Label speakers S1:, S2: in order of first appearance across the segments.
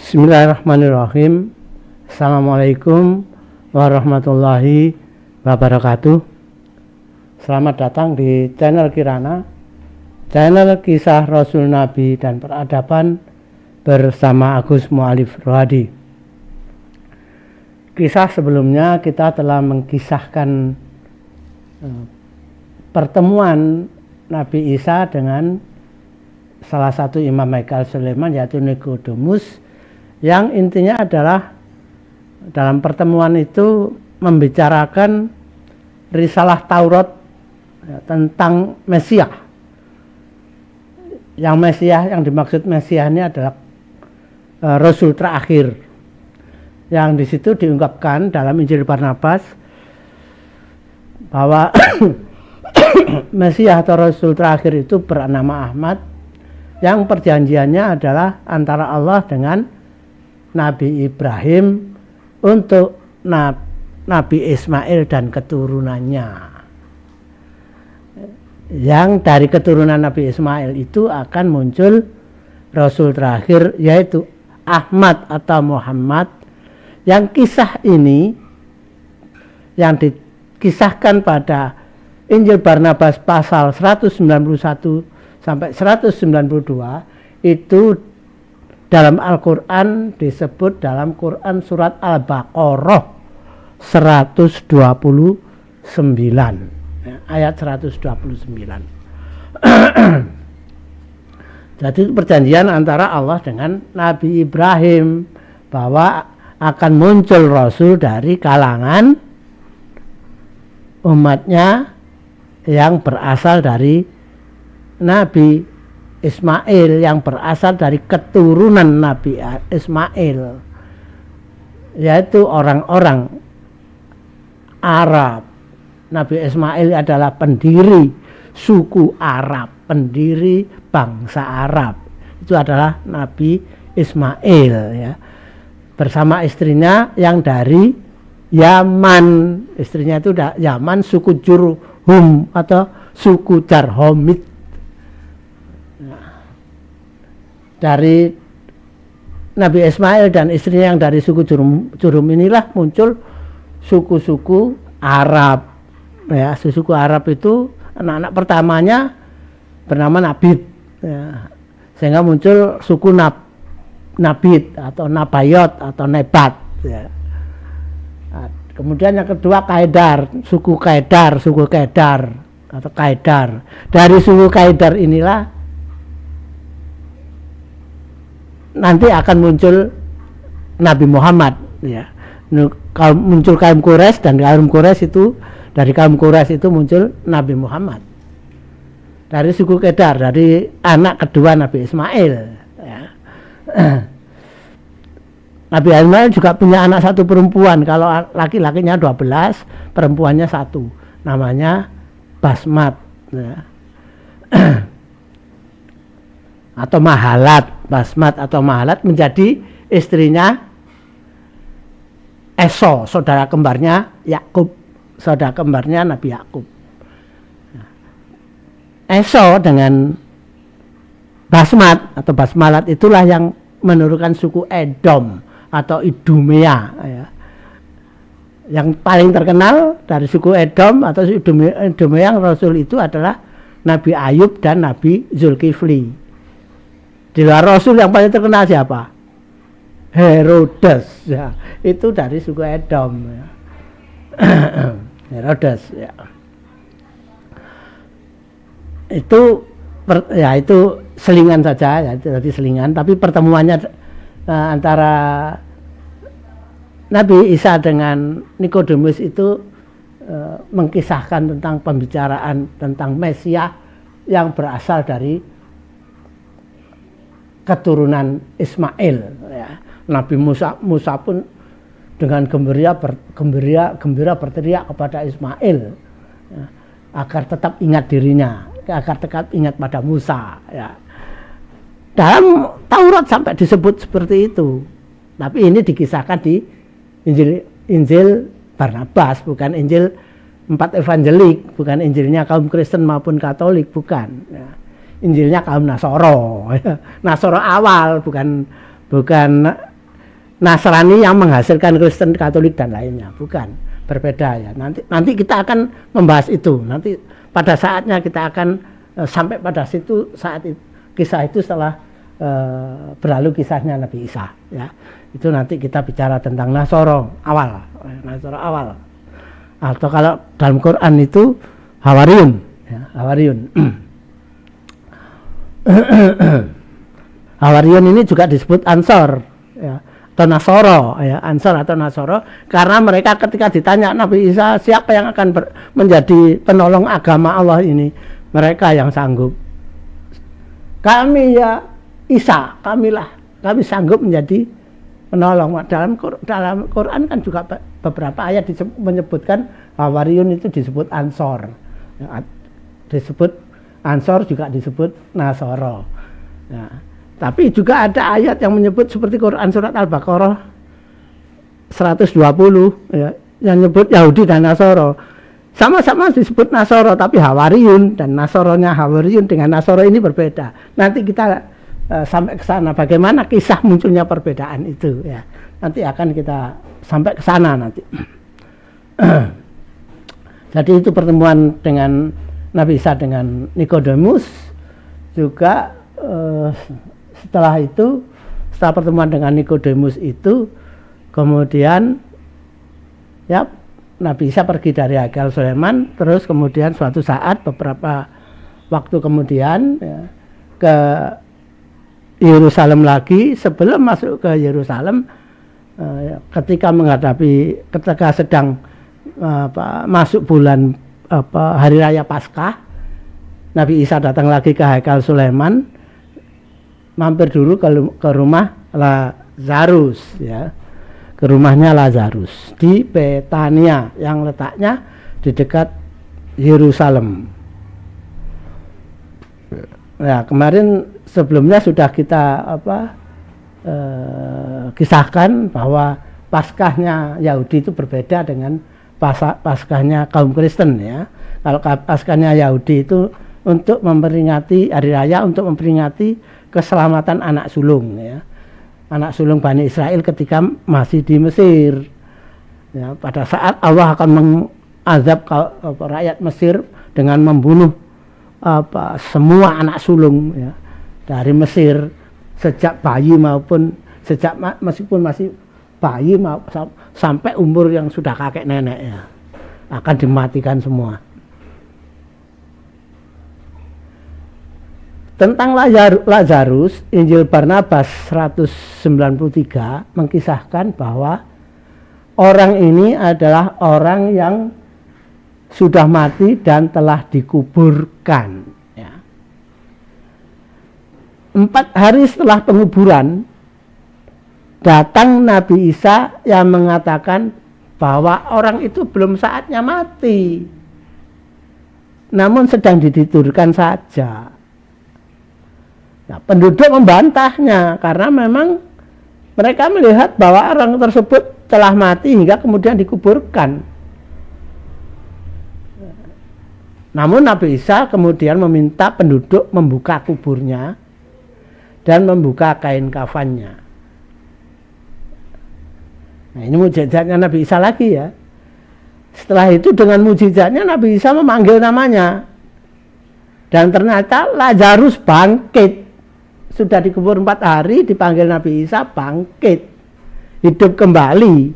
S1: Bismillahirrahmanirrahim. Assalamualaikum warahmatullahi wabarakatuh. Selamat datang di channel Kirana, channel kisah Rasul Nabi dan peradaban bersama Agus Mu'alif Rohadi. Kisah sebelumnya kita telah mengkisahkan pertemuan Nabi Isa dengan salah satu Imam Haikal Sulaiman, yaitu Nikodemus, yang intinya adalah dalam pertemuan itu membicarakan risalah Taurat tentang Mesias. Yang Mesias, yang dimaksud Mesias ini adalah Rasul terakhir, yang di situ diungkapkan dalam Injil Barnabas bahwa Mesias atau Rasul terakhir itu bernama Ahmad, yang perjanjiannya adalah antara Allah dengan Nabi Ibrahim untuk Nabi Ismail dan keturunannya. Yang dari keturunan Nabi Ismail itu akan muncul Rasul terakhir, yaitu Ahmad atau Muhammad. Yang kisah ini yang dikisahkan pada Injil Barnabas pasal 191 sampai 192 itu dalam Al-Quran disebut dalam Quran surat Al-Baqarah 129 ayat 129. Jadi perjanjian antara Allah dengan Nabi Ibrahim bahwa akan muncul Rasul dari kalangan umatnya yang berasal dari Nabi Ismail, yang berasal dari keturunan Nabi Ismail, yaitu orang-orang Arab. Nabi Ismail adalah pendiri suku Arab, pendiri bangsa Arab. Itu adalah Nabi Ismail, ya, bersama istrinya yang dari Yaman. Istrinya itu Yaman, suku Jurhum atau suku Jarhomit. Dari Nabi Ismail dan istrinya yang dari suku Jurhum inilah muncul suku-suku Arab. Ya, suku Arab itu anak-anak pertamanya bernama Nabit. Ya, sehingga muncul suku Nabit atau Nabayot atau Nebat. Ya. Nah, kemudian yang kedua Kaidar, suku Kedar atau Kaidar. Dari suku Kaidar inilah nanti akan muncul Nabi Muhammad, ya. Muncul kaum Quraisy, dan kaum Quraisy itu, dari kaum Quraisy itu muncul Nabi Muhammad dari suku Kedar, dari anak kedua Nabi Ismail, ya. Nabi Ismail juga punya anak satu perempuan. Kalau laki-lakinya 12, perempuannya satu, namanya Basmat, ya. Atau Mahalat. Basmat atau Mahalat menjadi istrinya Esau, saudara kembarnya Yakub, saudara kembarnya Nabi Yakub. Esau dengan Basmat atau Basmalat itulah yang menurunkan suku Edom atau Idumea, ya. Yang paling terkenal dari suku Edom atau Idumea Rasul itu adalah Nabi Ayub dan Nabi Zulkifli. Di luar Rasul yang paling terkenal siapa? Herodes, ya. Itu dari suku Edom, ya. Herodes, ya. Itu selingan saja, ya, jadi selingan. Tapi pertemuannya antara Nabi Isa dengan Nikodemus itu mengkisahkan tentang pembicaraan tentang Mesias yang berasal dari keturunan Ismail, ya. Nabi Musa pun dengan gembira berteriak kepada Ismail, ya, agar tetap ingat dirinya, agar tetap ingat pada Musa, ya. Dalam Taurat sampai disebut seperti itu. Tapi ini dikisahkan di Injil Barnabas, bukan Injil 4 evangelik, bukan Injilnya kaum Kristen maupun Katolik, bukan, ya. Injilnya kaum Nasoro, Nasoro awal, bukan Nasrani yang menghasilkan Kristen, Katolik dan lainnya, bukan, berbeda ya. Nanti kita akan membahas itu. Nanti pada saatnya kita akan sampai pada situ saat itu, kisah itu setelah berlalu kisahnya Nabi Isa ya. Itu nanti kita bicara tentang Nasoro awal. Atau kalau dalam Quran itu Hawariyun ya, Hawariyun. Hawariyun ini juga disebut Ansor ya, atau Nasoro ya, Ansor atau Nasoro, karena mereka ketika ditanya Nabi Isa siapa yang akan menjadi penolong agama Allah ini, mereka yang sanggup, kami ya Isa, kami sanggup menjadi penolong. Dalam Quran kan juga beberapa ayat menyebutkan Hawariyun itu disebut Ansor ya, disebut Ansor juga disebut Nasoro ya. Tapi juga ada ayat yang menyebut seperti Quran surat Al-Baqarah 120 ya, yang menyebut Yahudi dan Nasoro. Sama-sama disebut Nasoro, tapi Hawariyun dan Nasoronya Hawariyun dengan Nasoro ini berbeda. Nanti kita sampai ke sana bagaimana kisah munculnya perbedaan itu ya. Nanti akan kita sampai ke sana nanti. Jadi itu pertemuan dengan Nabi Isa dengan Nikodemus. Juga setelah pertemuan dengan Nikodemus itu, kemudian ya Nabi Isa pergi dari Haikal Sulaiman, terus kemudian suatu saat beberapa waktu kemudian ya, ke Yerusalem lagi. Sebelum masuk ke Yerusalem, ketika sedang masuk bulan hari raya Paskah, Nabi Isa datang lagi ke Haikal Sulaiman, mampir dulu ke rumah Lazarus ya, ke rumahnya Lazarus di Betania yang letaknya di dekat Yerusalem. Ya, kemarin sebelumnya sudah kita kisahkan bahwa Paskahnya Yahudi itu berbeda dengan Paskahnya kaum Kristen ya. Kalau Paskahnya Yahudi itu untuk memperingati hari raya, untuk memperingati keselamatan anak sulung ya, anak sulung Bani Israel ketika masih di Mesir ya, pada saat Allah akan mengazab rakyat Mesir dengan membunuh semua anak sulung ya, dari Mesir, sejak bayi maupun meskipun masih bayi sampai umur yang sudah kakek nenek ya, akan dimatikan semua. Tentang Lazarus, Injil Barnabas 193 mengkisahkan bahwa orang ini adalah orang yang sudah mati dan telah dikuburkan ya. 4 hari setelah penguburan, datang Nabi Isa yang mengatakan bahwa orang itu belum saatnya mati, namun sedang ditidurkan saja. Nah, penduduk membantahnya karena memang mereka melihat bahwa orang tersebut telah mati hingga kemudian dikuburkan. Namun Nabi Isa kemudian meminta penduduk membuka kuburnya dan membuka kain kafannya. Nah, ini mukjizatnya Nabi Isa lagi ya. Setelah itu dengan mukjizatnya Nabi Isa memanggil namanya. Dan ternyata Lazarus bangkit. Sudah dikubur 4 hari, dipanggil Nabi Isa, bangkit, hidup kembali.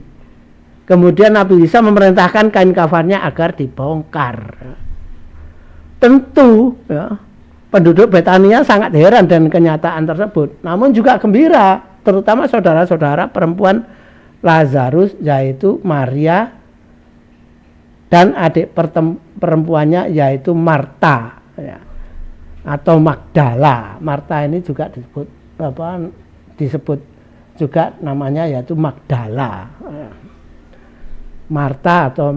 S1: Kemudian Nabi Isa memerintahkan kain kafannya agar dibongkar. Tentu ya, penduduk Betania sangat heran dengan kenyataan tersebut, namun juga gembira, terutama saudara-saudara perempuan Lazarus, yaitu Maria dan adik perempuannya yaitu Marta ya, atau Magdala. Marta ini juga disebut juga namanya yaitu Magdala. Marta atau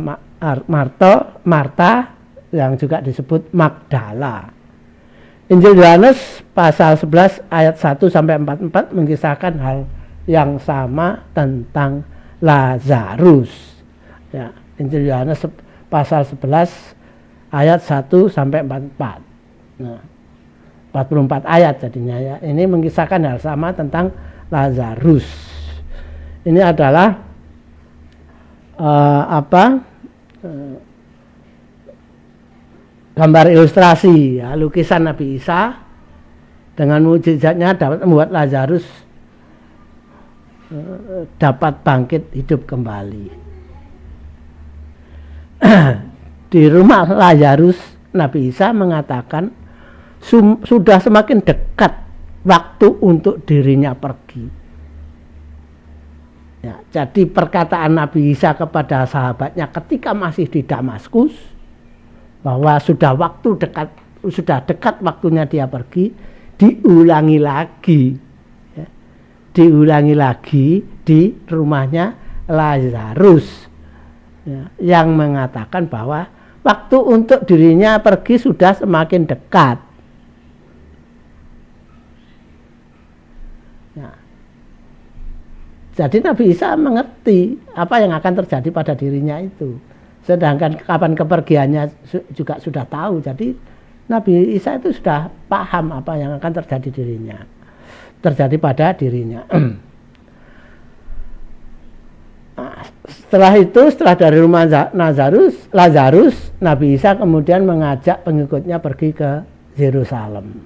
S1: Marta yang juga disebut Magdala. Injil Yohanes pasal 11 ayat 1 sampai 44 mengisahkan hal yang sama tentang Lazarus. Ya, Injil Yohanes pasal 11 ayat 1 sampai 44. Nah, 44 ayat jadinya ya. Ini mengisahkan hal sama tentang Lazarus. Ini adalah gambar ilustrasi ya, lukisan Nabi Isa dengan mukjizatnya dapat membuat Lazarus dapat bangkit hidup kembali. Di rumah Lazarus, Nabi Isa mengatakan sudah semakin dekat waktu untuk dirinya pergi. Ya, jadi perkataan Nabi Isa kepada sahabatnya ketika masih di Damaskus bahwa sudah dekat waktunya dia pergi, diulangi lagi di rumahnya Lazarus ya, yang mengatakan bahwa waktu untuk dirinya pergi sudah semakin dekat. Ya. Jadi Nabi Isa mengerti apa yang akan terjadi pada dirinya itu. Sedangkan kapan kepergiannya juga sudah tahu. Jadi Nabi Isa itu sudah paham apa yang akan terjadi pada dirinya. Setelah dari rumah Lazarus, Nabi Isa kemudian mengajak pengikutnya pergi ke Yerusalem.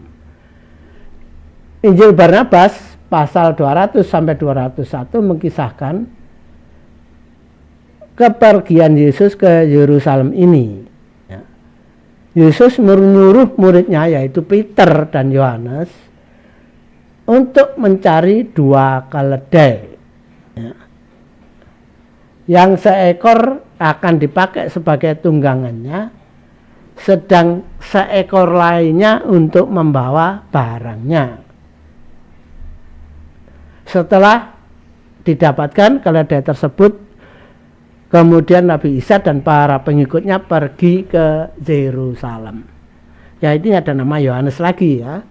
S1: Injil Barnabas pasal 200 sampai 201 mengisahkan kepergian Yesus ke Yerusalem ini. Ya. Yesus menyuruh muridnya yaitu Peter dan Yohanes untuk mencari 2 keledai. Ya. Yang seekor akan dipakai sebagai tunggangannya, sedang seekor lainnya untuk membawa barangnya. Setelah didapatkan keledai tersebut, kemudian Nabi Isa dan para pengikutnya pergi ke Yerusalem. Ya, ini ada nama Yohanes lagi ya.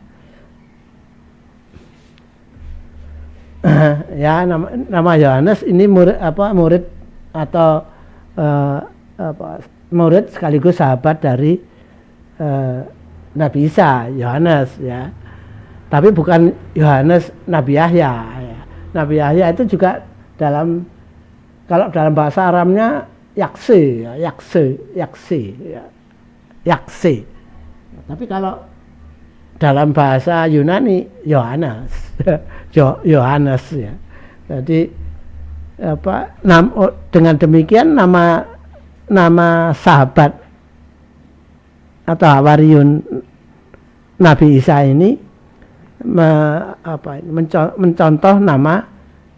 S1: Ya, nama Yohanes ini murid atau murid sekaligus sahabat dari Nabi Isa, Yohanes ya. Tapi bukan Yohanes Nabi Yahya ya. Nabi Yahya itu juga kalau dalam bahasa Aramnya yakse. Tapi kalau dalam bahasa Yunani Yohanes. Yohanes ya. Jadi dengan demikian nama sahabat atau Hawariyun Nabi Isa ini mencontoh nama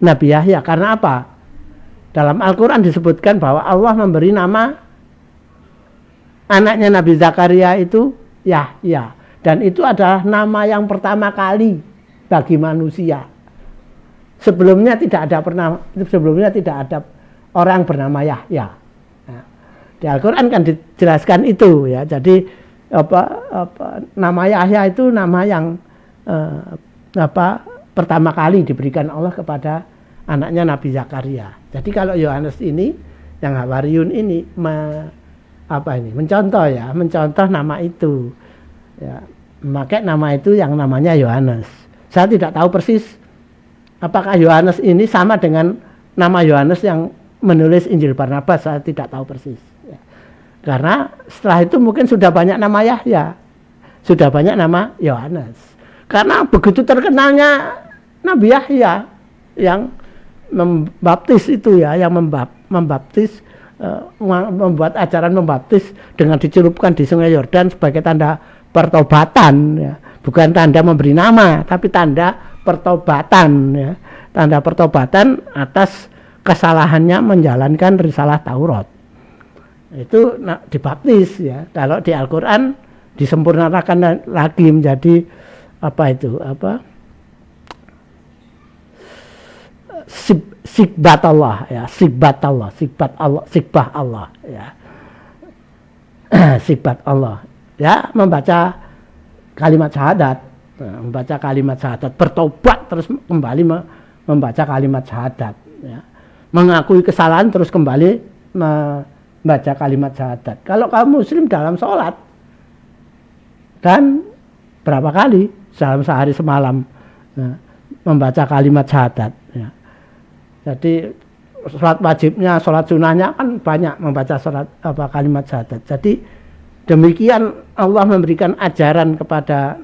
S1: Nabi Yahya. Karena apa? Dalam Al-Quran disebutkan bahwa Allah memberi nama anaknya Nabi Zakaria itu Yahya. Dan itu adalah nama yang pertama kali bagi manusia. Sebelumnya tidak ada orang bernama Yahya. Nah, di Al-Quran kan dijelaskan itu ya. Jadi nama Yahya itu nama yang pertama kali diberikan Allah kepada anaknya Nabi Zakaria. Jadi kalau Yohanes ini, yang Hawariyun ini mencontoh nama itu. Ya, memakai nama itu yang namanya Yohanes. Saya tidak tahu persis apakah Yohanes ini sama dengan nama Yohanes yang menulis Injil Barnabas. Saya tidak tahu persis. Ya. Karena setelah itu mungkin sudah banyak nama Yahya, sudah banyak nama Yohanes. Karena begitu terkenalnya Nabi Yahya yang membaptis itu ya, yang membaptis, membuat ajaran membaptis dengan dicelupkan di Sungai Yordan sebagai tanda pertobatan ya. Bukan tanda memberi nama, tapi tanda pertobatan ya. Tanda pertobatan atas kesalahannya menjalankan risalah Taurat. Itu dibaptis ya. Kalau di Al-Quran disempurnakan lagi menjadi sikbat Allah ya, sikbat Allah ya. Sikbat Allah ya, membaca kalimat syahadat, bertobat terus kembali membaca kalimat syahadat ya. Mengakui kesalahan terus kembali membaca kalimat syahadat. Kalau kamu muslim dalam sholat kan berapa kali dalam sehari semalam ya, membaca kalimat syahadat ya. Jadi sholat wajibnya, sholat sunnahnya kan banyak membaca kalimat syahadat. Jadi demikian Allah memberikan ajaran kepada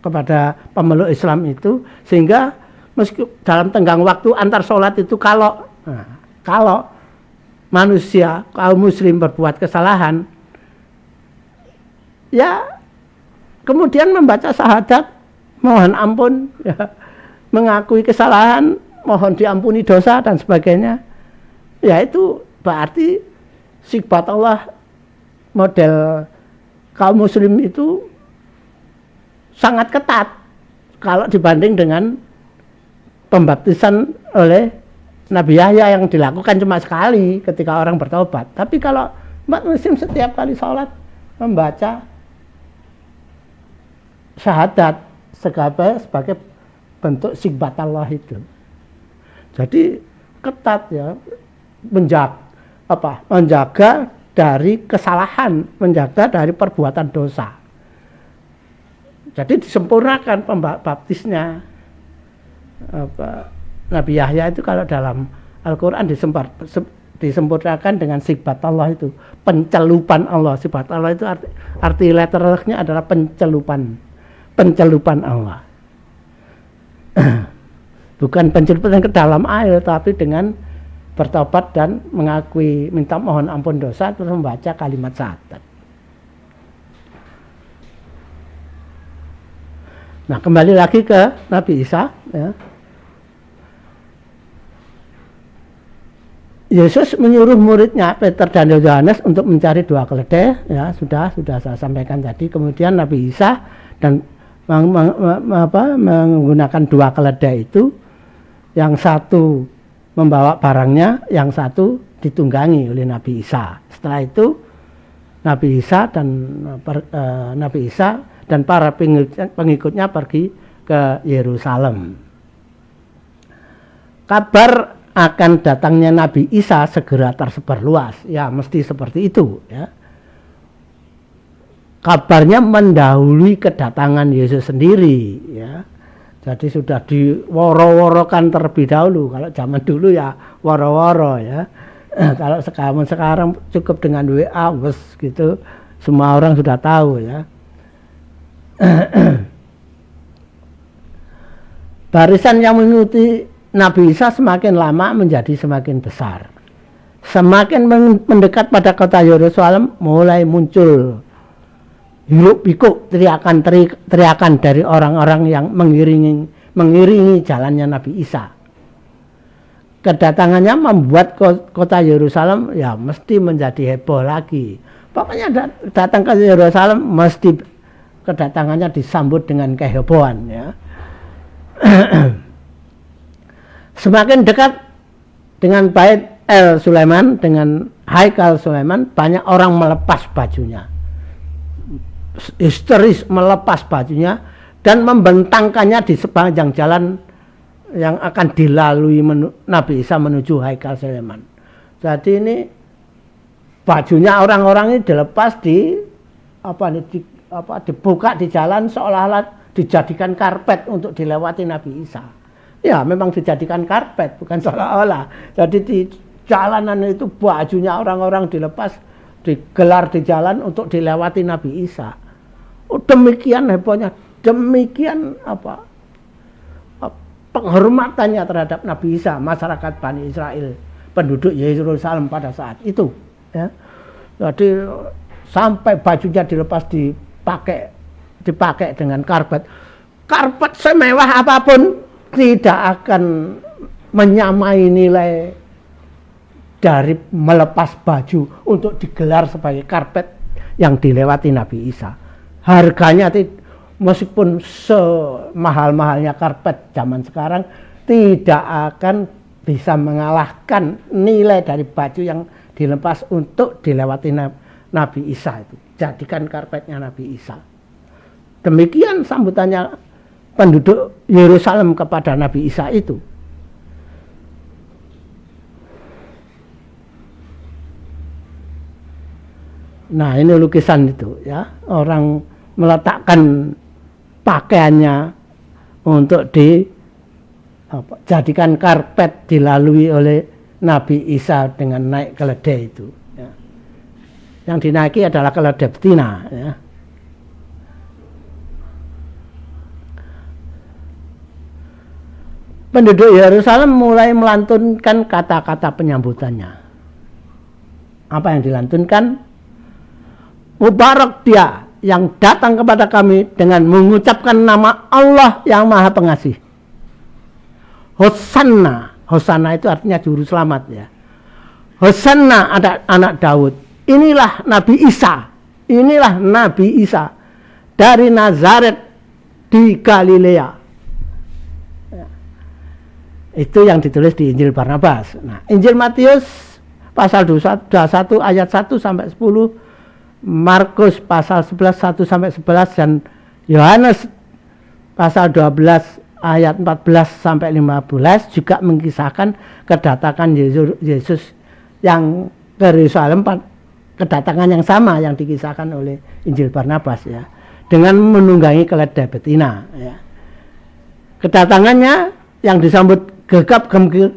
S1: kepada pemeluk Islam itu, sehingga meski dalam tenggang waktu antar sholat itu kalau manusia kaum muslim berbuat kesalahan, ya kemudian membaca syahadat, mohon ampun, ya, mengakui kesalahan, mohon diampuni dosa dan sebagainya, ya itu berarti sifat Allah model kaum muslim itu sangat ketat kalau dibanding dengan pembaptisan oleh Nabi Yahya yang dilakukan cuma sekali ketika orang bertobat. Tapi kalau umat muslim setiap kali sholat membaca syahadat sebagai bentuk sifat Allah itu. Jadi ketat ya, menjaga dari kesalahan, menjaga dari perbuatan dosa. Jadi disempurnakan pembaptisnya. Nabi Yahya itu kalau dalam Al-Quran disempurnakan dengan sifat Allah itu, pencelupan Allah. Sifat Allah itu arti letternya adalah pencelupan Allah. Bukan pencelupan ke dalam air, tapi dengan bertobat dan mengakui, minta mohon ampun dosa, terus membaca kalimat syahadat. Nah, kembali lagi ke Nabi Isa, ya. Yesus menyuruh muridnya Peter dan Yohanes untuk mencari 2 keledai, ya sudah saya sampaikan tadi. Kemudian Nabi Isa dan menggunakan 2 keledai itu, yang satu membawa barangnya, yang satu ditunggangi oleh Nabi Isa. Setelah itu Nabi Isa dan para pengikutnya pergi ke Yerusalem. Kabar akan datangnya Nabi Isa segera tersebar luas. Ya, mesti seperti itu, ya. Kabarnya mendahului kedatangan Yesus sendiri, ya. Jadi sudah diworo-worokan terlebih dahulu. Kalau zaman dulu ya woro-woro, ya. Kalau sekarang cukup dengan WA, wes gitu, semua orang sudah tahu, ya. Barisan yang mengikuti Nabi Isa semakin lama menjadi semakin besar. Semakin mendekat pada kota Yerusalem, mulai muncul hiruk-pikuk teriakan dari orang-orang yang mengiringi jalannya Nabi Isa. Kedatangannya membuat kota Yerusalem ya mesti menjadi heboh lagi. Pokoknya datang ke Yerusalem mesti kedatangannya disambut dengan kehebohan, ya. Semakin dekat dengan Bait El Sulaiman, dengan Haikal Sulaiman, banyak orang melepas bajunya, histeris melepas bajunya dan membentangkannya di sepanjang jalan yang akan dilalui Nabi Isa menuju Haikal Sulaiman. Jadi ini bajunya orang-orang ini dilepas dibuka di jalan, seolah-olah dijadikan karpet untuk dilewati Nabi Isa. Ya, memang dijadikan karpet, bukan seolah-olah. Jadi di jalanan itu bajunya orang-orang dilepas, digelar di jalan untuk dilewati Nabi Isa. Oh, demikian hebohnya, demikian penghormatannya terhadap Nabi Isa, masyarakat Bani Israel, penduduk Yerusalem pada saat itu, ya. Jadi sampai bajunya dilepas dipakai dengan karpet semewah apapun tidak akan menyamai nilai dari melepas baju untuk digelar sebagai karpet yang dilewati Nabi Isa. Harganya meskipun semahal-mahalnya karpet zaman sekarang tidak akan bisa mengalahkan nilai dari baju yang dilepas untuk dilewati Nabi Isa itu. Jadikan karpetnya Nabi Isa. Demikian sambutannya penduduk Yerusalem kepada Nabi Isa itu. Nah, ini lukisan itu, ya. Orang meletakkan pakaiannya untuk jadikan karpet dilalui oleh Nabi Isa dengan naik keledai itu. Ya. Yang dinaiki adalah keledai betina. Ya. Penduduk Yerusalem mulai melantunkan kata-kata penyambutannya. Apa yang dilantunkan? Mubarak dia yang datang kepada kami dengan mengucapkan nama Allah yang Maha Pengasih. Hosanna. Hosanna itu artinya juru selamat ya. Hosanna ada anak Daud. Inilah Nabi Isa. Inilah Nabi Isa dari Nazaret di Galilea. Ya. Itu yang ditulis di Injil Barnabas. Nah, Injil Matius pasal 21 ayat 1 sampai 10, Markus pasal 11 1 sampai 11 dan Yohanes pasal 12 ayat 14 sampai 15 juga mengisahkan kedatangan Yesus yang ke Yerusalem, kedatangan yang sama yang dikisahkan oleh Injil Barnabas ya, dengan menunggangi keledai betina ya. Kedatangannya yang disambut gegap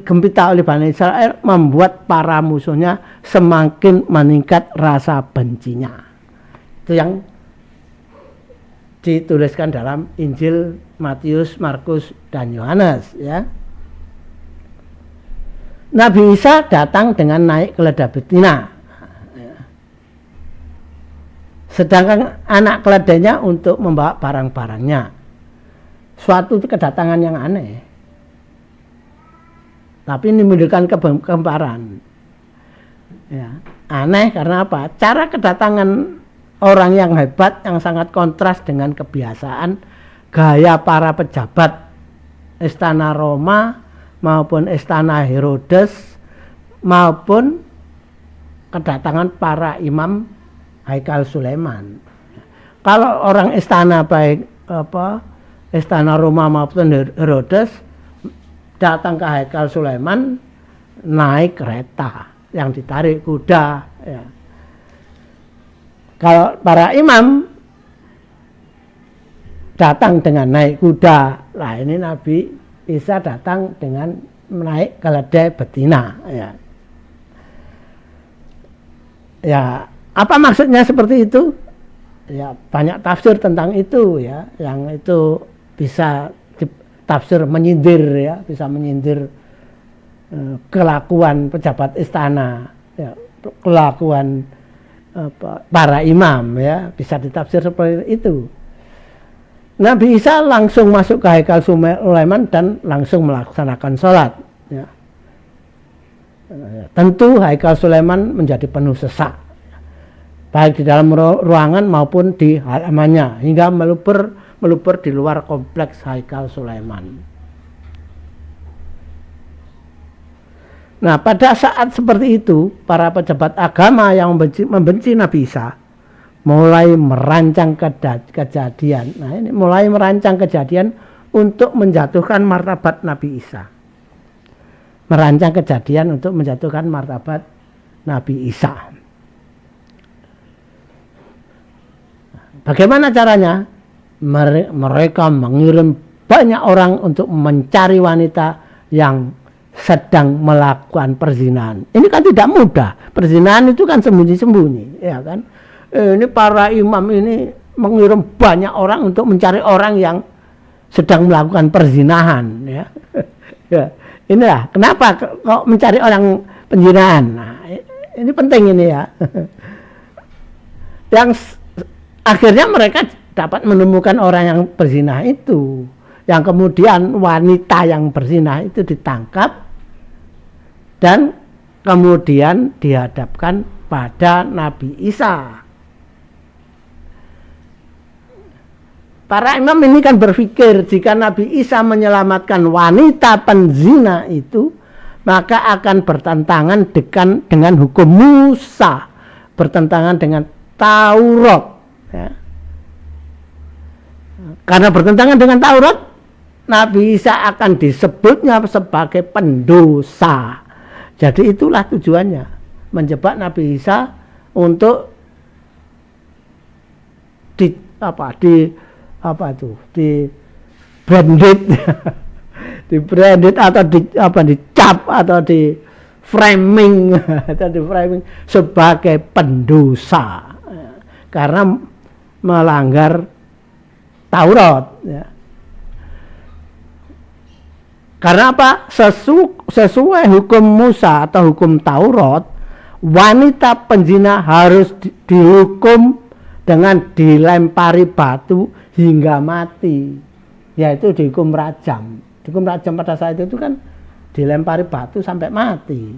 S1: gempita oleh Bani Israel membuat para musuhnya semakin meningkat rasa bencinya. Itu yang dituliskan dalam Injil Matius, Markus, dan Yohanes ya. Nabi Isa datang dengan naik keledai betina. Sedangkan anak keledainya untuk membawa barang-barangnya. Suatu kedatangan yang aneh. Tapi ini menimbulkan kegemparan. Ya, aneh karena apa? Cara kedatangan orang yang hebat yang sangat kontras dengan kebiasaan gaya para pejabat istana Roma maupun istana Herodes maupun kedatangan para imam Haikal Sulaiman. Kalau orang istana baik istana Roma maupun Herodes datang ke Haikal Sulaiman naik kereta yang ditarik kuda ya. Kalau para imam datang dengan naik kuda, nah ini Nabi Isa datang dengan naik keledai betina. Ya, apa maksudnya seperti itu? Ya, banyak tafsir tentang itu ya, yang itu bisa tafsir menyindir ya, bisa menyindir kelakuan pejabat istana, ya, kelakuan para imam ya, bisa ditafsir seperti itu. Nabi Isa langsung masuk ke Haikal Sulaiman dan langsung melaksanakan sholat ya. Tentu Haikal Sulaiman menjadi penuh sesak baik di dalam ruangan maupun di halamannya hingga melupur di luar kompleks Haikal Sulaiman. Nah, pada saat seperti itu, para pejabat agama yang membenci Nabi Isa mulai merancang kejadian. Nah, ini mulai merancang kejadian untuk menjatuhkan martabat Nabi Isa. Merancang kejadian untuk menjatuhkan martabat Nabi Isa. Bagaimana caranya? Mereka mengirim banyak orang untuk mencari wanita yang sedang melakukan perzinahan. Ini kan tidak mudah. Perzinahan itu kan sembunyi-sembunyi, ya kan? Ini para imam ini mengirim banyak orang untuk mencari orang yang sedang melakukan perzinahan, ya. Ya. Inilah kenapa kok mencari orang perzinahan. Nah, ini penting ini ya. Yang akhirnya mereka dapat menemukan orang yang berzina itu, yang kemudian wanita yang berzina itu ditangkap dan kemudian dihadapkan pada Nabi Isa. Para imam ini kan berpikir jika Nabi Isa menyelamatkan wanita penzina itu, maka akan bertentangan dengan hukum Musa, bertentangan dengan Taurat. Ya. Karena bertentangan dengan Taurat, Nabi Isa akan disebutnya sebagai pendosa. Jadi itulah tujuannya, menjebak Nabi Isa untuk di branded di branded atau dicap atau di framing atau di framing sebagai pendosa karena melanggar Taurat ya. Karena apa? Sesuai hukum Musa atau hukum Taurat, wanita penzina harus dihukum dengan dilempari batu hingga mati, yaitu dihukum rajam. Dihukum rajam pada saat itu kan dilempari batu sampai mati.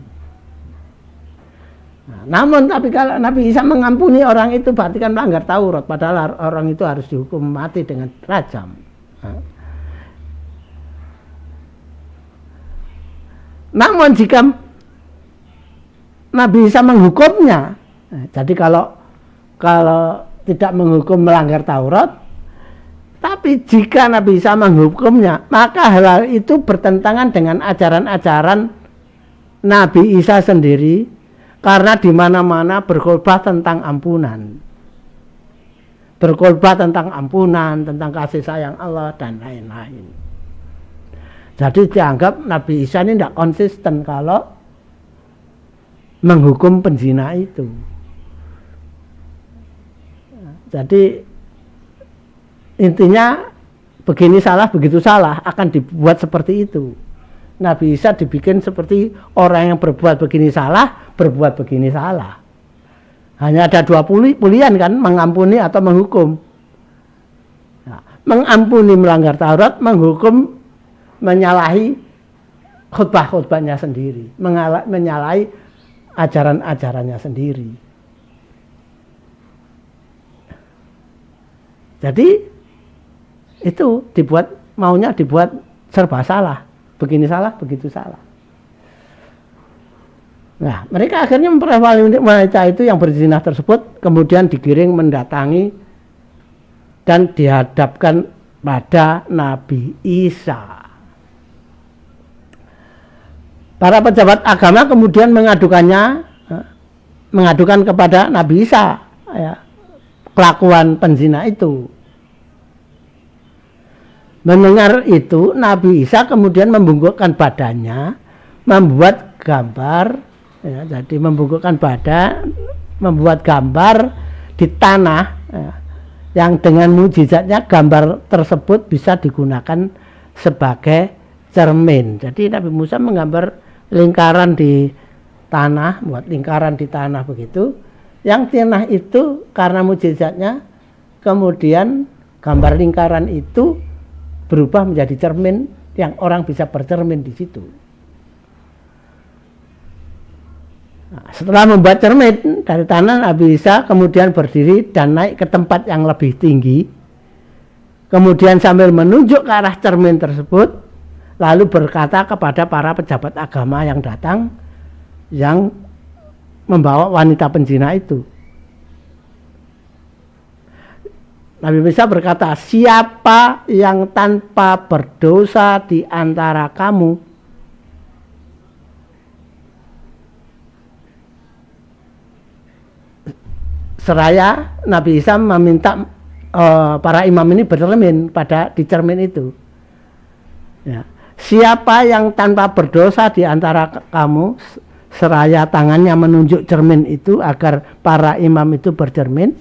S1: Nah, namun tapi kalau Nabi Isa mengampuni orang itu berarti kan melanggar Taurat, padahal orang itu harus dihukum mati dengan rajam. Nah. Namun jika Nabi Isa menghukumnya, jadi kalau tidak menghukum melanggar Taurat, tapi jika Nabi Isa menghukumnya, maka hal itu bertentangan dengan ajaran-ajaran Nabi Isa sendiri, karena di mana-mana berkhotbah tentang ampunan, tentang kasih sayang Allah dan lain-lain. Jadi dianggap Nabi Isa ini tidak konsisten kalau menghukum penzina itu. Jadi intinya begini salah, begitu salah, akan dibuat seperti itu. Nabi Isa dibikin seperti orang yang berbuat begini salah, berbuat begini salah. Hanya ada dua pilihan kan, mengampuni atau menghukum. Nah, mengampuni melanggar Taurat, menghukum menyalahi khutbah-khutbahnya sendiri, menyalahi ajaran-ajarannya sendiri. Jadi itu maunya dibuat serba salah, begini salah, begitu salah. Nah, mereka akhirnya memperoleh wanita itu yang berzina tersebut, kemudian digiring mendatangi dan dihadapkan pada Nabi Isa. Para pejabat agama kemudian mengadukan kepada Nabi Isa ya, kelakuan penzina itu. Mendengar itu, Nabi Isa kemudian membungkukkan badannya, membuat gambar, ya, jadi membungkukkan badan, membuat gambar di tanah, ya, yang dengan mujizatnya gambar tersebut bisa digunakan sebagai cermin. Jadi Nabi Musa menggambar lingkaran di tanah, buat lingkaran di tanah begitu. Yang tanah itu karena mujizatnya, kemudian gambar lingkaran itu berubah menjadi cermin yang orang bisa bercermin di situ. Nah, setelah membuat cermin dari tanah, Nabi Isa kemudian berdiri dan naik ke tempat yang lebih tinggi. Kemudian sambil menunjuk ke arah cermin tersebut, lalu berkata kepada para pejabat agama yang datang, yang membawa wanita penzina itu. Nabi Isa berkata, siapa yang tanpa berdosa di antara kamu, seraya Nabi Isa meminta para imam ini bercermin di cermin itu. Ya. Siapa yang tanpa berdosa di antara kamu, seraya tangannya menunjuk cermin itu agar para imam itu bercermin,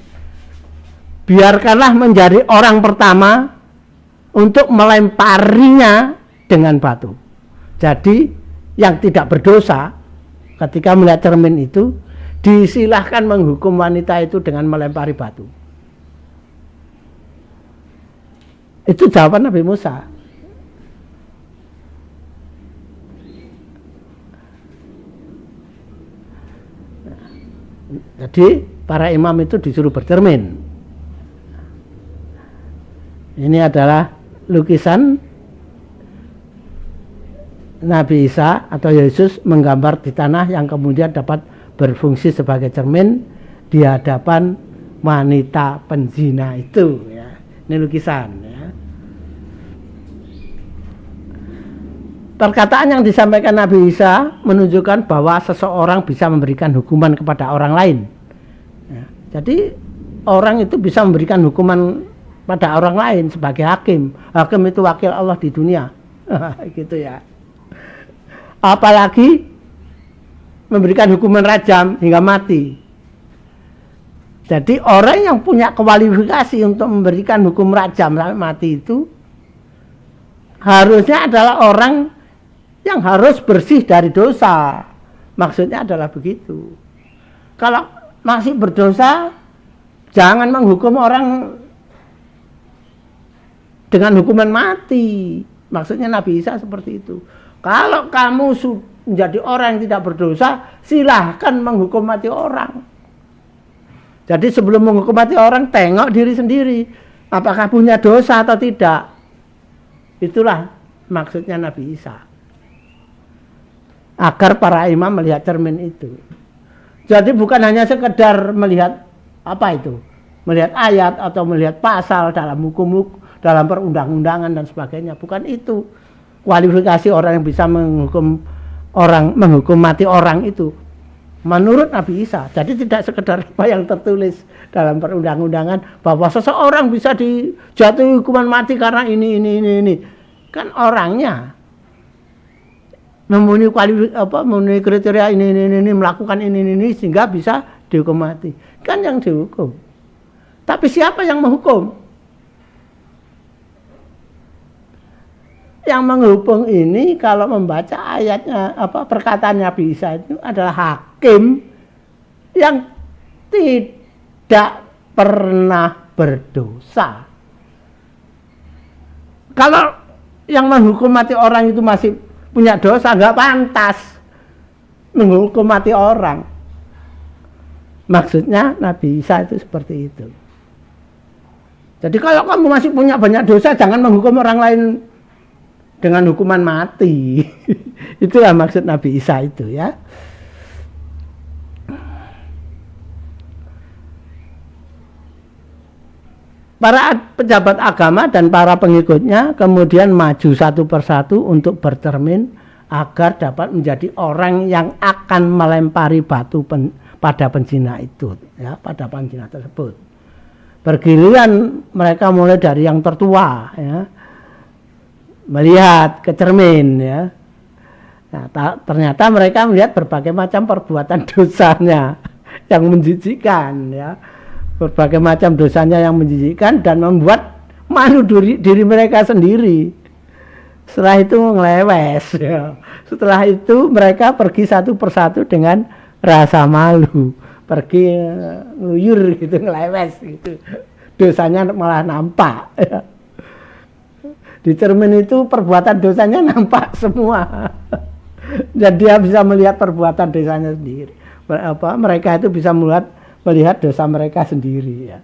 S1: biarkanlah menjadi orang pertama untuk melemparinya dengan batu. Jadi yang tidak berdosa ketika melihat cermin itu disilahkan menghukum wanita itu dengan melempari batu. Itu jawaban Nabi Musa. Jadi para imam itu disuruh bercermin. Ini adalah lukisan Nabi Isa atau Yesus menggambar di tanah yang kemudian dapat berfungsi sebagai cermin di hadapan wanita penzina itu. Ya. Ini lukisan. Ya. Perkataan yang disampaikan Nabi Isa menunjukkan bahwa seseorang bisa memberikan hukuman kepada orang lain. Ya, jadi orang itu bisa memberikan hukuman pada orang lain sebagai hakim. Hakim itu wakil Allah di dunia. Gitu ya. Apalagi memberikan hukuman rajam hingga mati. Jadi orang yang punya kualifikasi untuk memberikan hukum rajam sampai mati itu harusnya adalah orang yang harus bersih dari dosa. Maksudnya adalah begitu. Kalau masih berdosa, jangan menghukum orang dengan hukuman mati. Maksudnya Nabi Isa seperti itu. Kalau kamu menjadi orang yang tidak berdosa, silahkan menghukum mati orang. Jadi sebelum menghukum mati orang, tengok diri sendiri. Apakah punya dosa atau tidak. Itulah maksudnya Nabi Isa. Agar para imam melihat cermin itu. Jadi bukan hanya sekedar melihat apa itu, melihat ayat atau melihat pasal dalam hukum, dalam perundang-undangan dan sebagainya. Bukan itu kualifikasi orang yang bisa menghukum mati orang itu. Menurut Nabi Isa. Jadi tidak sekedar apa yang tertulis dalam perundang-undangan bahwa seseorang bisa dijatuhi hukuman mati karena ini. Kan orangnya memenuhi kriteria ini melakukan ini sehingga bisa dihukum mati. Kan yang dihukum. Tapi siapa yang menghukum? Yang menghukum ini kalau membaca ayatnya perkataan Nabi Isa itu adalah hakim yang tidak pernah berdosa. Kalau yang menghukum mati orang itu masih punya dosa, nggak pantas menghukum mati orang. Maksudnya Nabi Isa itu seperti itu. Jadi kalau kamu masih punya banyak dosa, jangan menghukum orang lain dengan hukuman mati. Itulah maksud Nabi Isa itu ya. Para pejabat agama dan para pengikutnya kemudian maju satu persatu untuk bercermin agar dapat menjadi orang yang akan melempari batu pada penzina itu, ya, pada penzina tersebut. Bergiliran mereka mulai dari yang tertua, ya, melihat ke cermin, ya. Nah, ternyata mereka melihat berbagai macam perbuatan dosanya yang menjijikkan, ya. Berbagai macam dosanya yang menjijikkan dan membuat malu diri mereka sendiri. Setelah itu ngelewes, ya. Setelah itu mereka pergi satu persatu dengan rasa malu, pergi ngeluyur gitu, ngelewes gitu. Dosanya malah nampak, ya. Di cermin itu perbuatan dosanya nampak semua. Dan dia bisa melihat perbuatan dosanya sendiri. Mereka itu bisa melihat dosa mereka sendiri, ya.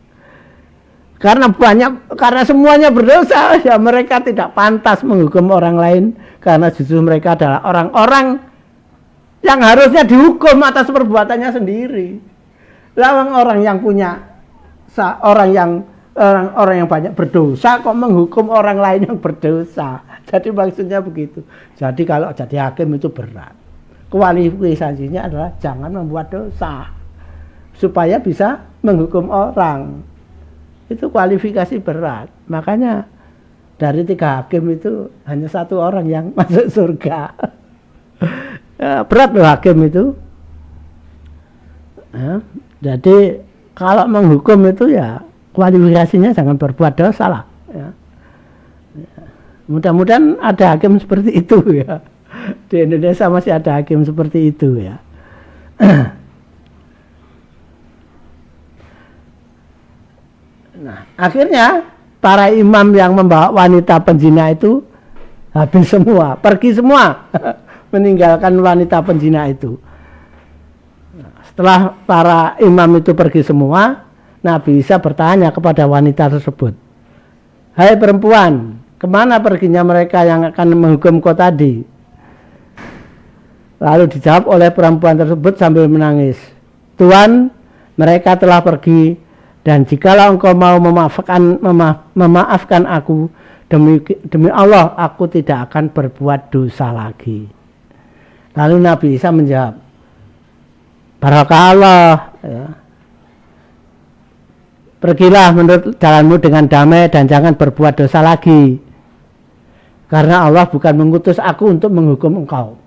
S1: Karena semuanya berdosa, ya mereka tidak pantas menghukum orang lain karena justru mereka adalah orang-orang yang harusnya dihukum atas perbuatannya sendiri. Orang yang banyak berdosa kok menghukum orang lain yang berdosa. Jadi maksudnya begitu. Jadi kalau jadi hakim itu berat. Kualifikasinya adalah jangan membuat dosa supaya bisa menghukum orang. Itu kualifikasi berat. Makanya dari 3 hakim itu hanya 1 orang yang masuk surga. Berat loh hakim itu. Ya, jadi kalau menghukum itu ya kualifikasinya jangan berbuat dosa lah, ya. Mudah-mudahan ada hakim seperti itu, ya. Di Indonesia masih ada hakim seperti itu, ya. Nah, akhirnya para imam yang membawa wanita penzina itu habis semua, pergi semua meninggalkan wanita penzina itu. Nah, setelah para imam itu pergi semua, Nabi Isa bertanya kepada wanita tersebut, "Hai perempuan, kemana perginya mereka yang akan menghukum kau tadi?" Lalu dijawab oleh perempuan tersebut sambil menangis, "Tuan, mereka telah pergi. Dan jikalau engkau mau memaafkan aku, demi Allah aku tidak akan berbuat dosa lagi." Lalu Nabi Isa menjawab, "Barakallah, ya. Pergilah menurut jalanmu dengan damai dan jangan berbuat dosa lagi." Karena Allah bukan mengutus aku untuk menghukum engkau.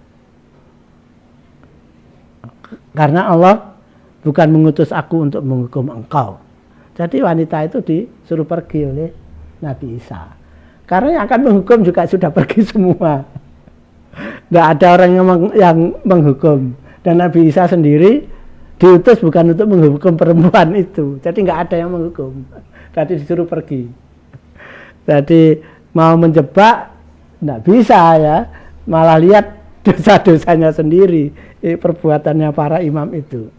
S1: Karena Allah bukan mengutus aku untuk menghukum engkau. Jadi wanita itu disuruh pergi oleh Nabi Isa. Karena yang akan menghukum juga sudah pergi semua. Nggak ada orang yang menghukum. Dan Nabi Isa sendiri diutus bukan untuk menghukum perempuan itu. Jadi nggak ada yang menghukum. Tadi disuruh pergi. Jadi mau menjebak nggak bisa ya. Malah lihat dosa-dosanya sendiri. Perbuatannya para imam itu.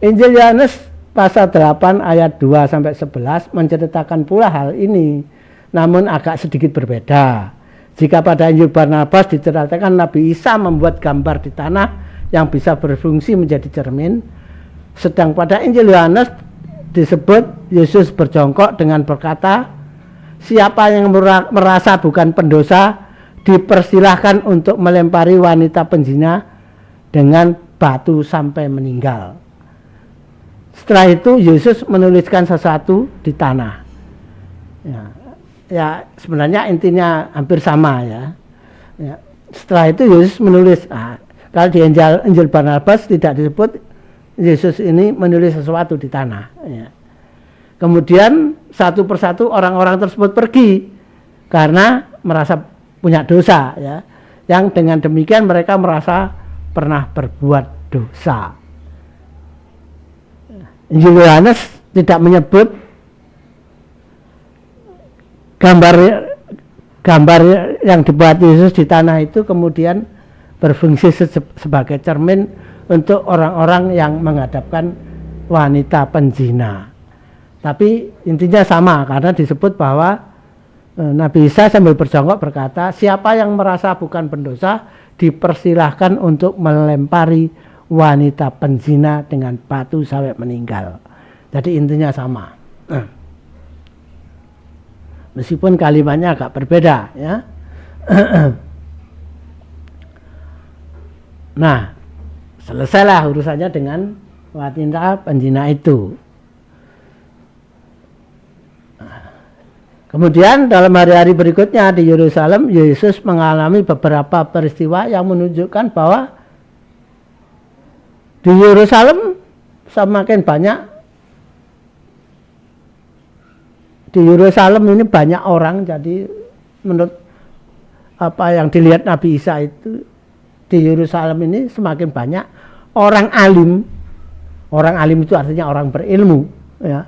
S1: Injil Yohanes pasal 8 ayat 2 sampai 11 menceritakan pula hal ini, namun agak sedikit berbeda. Jika pada Injil Barnabas diceritakan Nabi Isa membuat gambar di tanah yang bisa berfungsi menjadi cermin, sedang pada Injil Yohanes disebut Yesus berjongkok dengan berkata, siapa yang merasa bukan pendosa dipersilahkan untuk melempari wanita penzina dengan batu sampai meninggal. Setelah itu Yesus menuliskan sesuatu di tanah. Ya sebenarnya intinya hampir sama ya. Setelah itu Yesus menulis. Kalau di Injil Barnabas tidak disebut Yesus ini menulis sesuatu di tanah. Ya. Kemudian satu persatu orang-orang tersebut pergi karena merasa punya dosa. Ya. Yang dengan demikian mereka merasa pernah berbuat dosa. Injil Yohanes tidak menyebut gambar yang dibuat Yesus di tanah itu kemudian berfungsi sebagai cermin untuk orang-orang yang menghadapkan wanita penzina. Tapi intinya sama karena disebut bahwa Nabi Isa sambil berjongkok berkata, siapa yang merasa bukan pendosa dipersilahkan untuk melempari wanita penzina dengan batu sampai meninggal. Jadi intinya sama. Meskipun kalimatnya agak berbeda ya. Nah, selesailah urusannya dengan wanita penzina itu. Kemudian dalam hari-hari berikutnya di Yerusalem, Yesus mengalami beberapa peristiwa yang menunjukkan bahwa di Yerusalem semakin banyak. Di Yerusalem ini banyak orang, jadi menurut apa yang dilihat Nabi Isa itu, di Yerusalem ini semakin banyak orang alim. Orang alim itu artinya orang berilmu ya,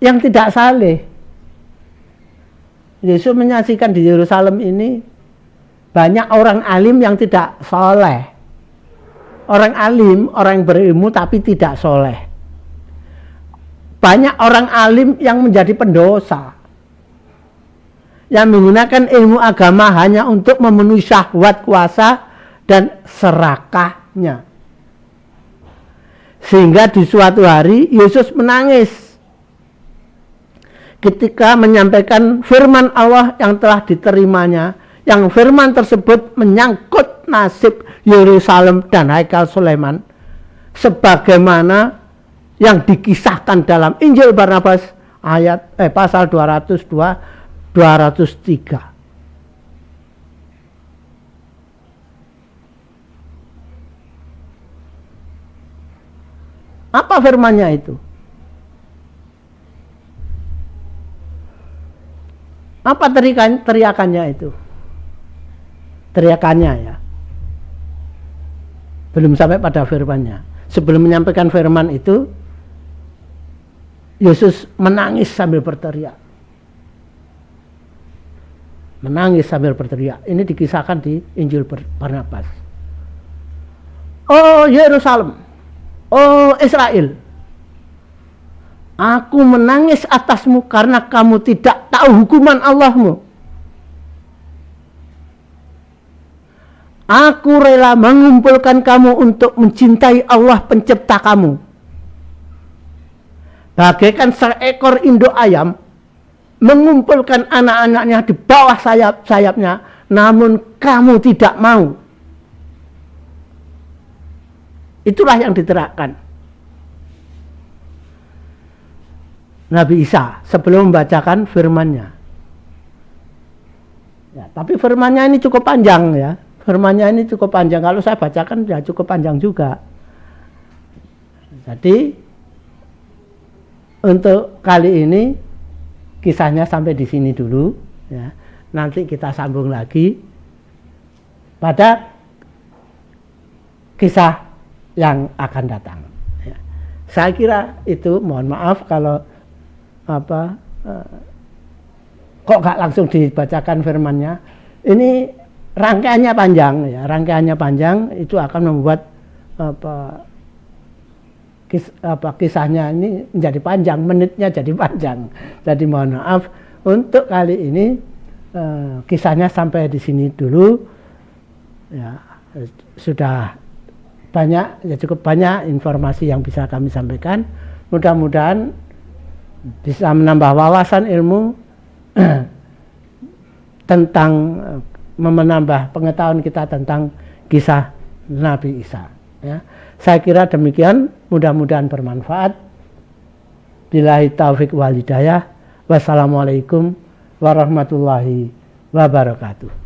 S1: yang tidak saleh. Yesus menyaksikan di Yerusalem ini banyak orang alim yang tidak soleh. Orang alim, orang berilmu tapi tidak soleh. Banyak orang alim yang menjadi pendosa, yang menggunakan ilmu agama hanya untuk memenuhi syahwat kuasa dan serakahnya. Sehingga di suatu hari Yesus menangis ketika menyampaikan firman Allah yang telah diterimanya, yang firman tersebut menyangkut nasib Yerusalem dan Haikal Sulaiman, sebagaimana yang dikisahkan dalam Injil Barnabas pasal 202 203. Apa firmannya itu? Apa teriakannya itu? Teriakannya ya. Belum sampai pada firmannya. Sebelum menyampaikan firman itu, Yesus menangis sambil berteriak. Menangis sambil berteriak. Ini dikisahkan di Injil Barnabas. Oh Yerusalem, oh Israel, aku menangis atasmu karena kamu tidak tahu hukuman Allahmu. Aku rela mengumpulkan kamu untuk mencintai Allah pencipta kamu. Bagaikan seekor induk ayam mengumpulkan anak-anaknya di bawah sayap-sayapnya, namun kamu tidak mau. Itulah yang diterapkan. Nabi Isa sebelum membacakan firman-Nya. Ya, tapi firman-Nya ini cukup panjang ya. Firman-Nya ini cukup panjang. Kalau saya bacakan ya cukup panjang juga. Jadi untuk kali ini kisahnya sampai di sini dulu ya. Nanti kita sambung lagi pada kisah yang akan datang. Ya. Saya kira itu, mohon maaf kalau kok gak langsung dibacakan firman-Nya. Ini rangkaiannya panjang ya, rangkaiannya panjang, itu akan membuat kisahnya ini menjadi panjang, menitnya jadi panjang. Jadi mohon maaf untuk kali ini kisahnya sampai di sini dulu ya. Sudah banyak ya, cukup banyak informasi yang bisa kami sampaikan. Mudah-mudahan bisa menambah wawasan ilmu tentang menambah pengetahuan kita tentang kisah Nabi Isa ya. Saya kira demikian, mudah-mudahan bermanfaat. Billahi taufik wal hidayah. Wassalamualaikum warahmatullahi wabarakatuh.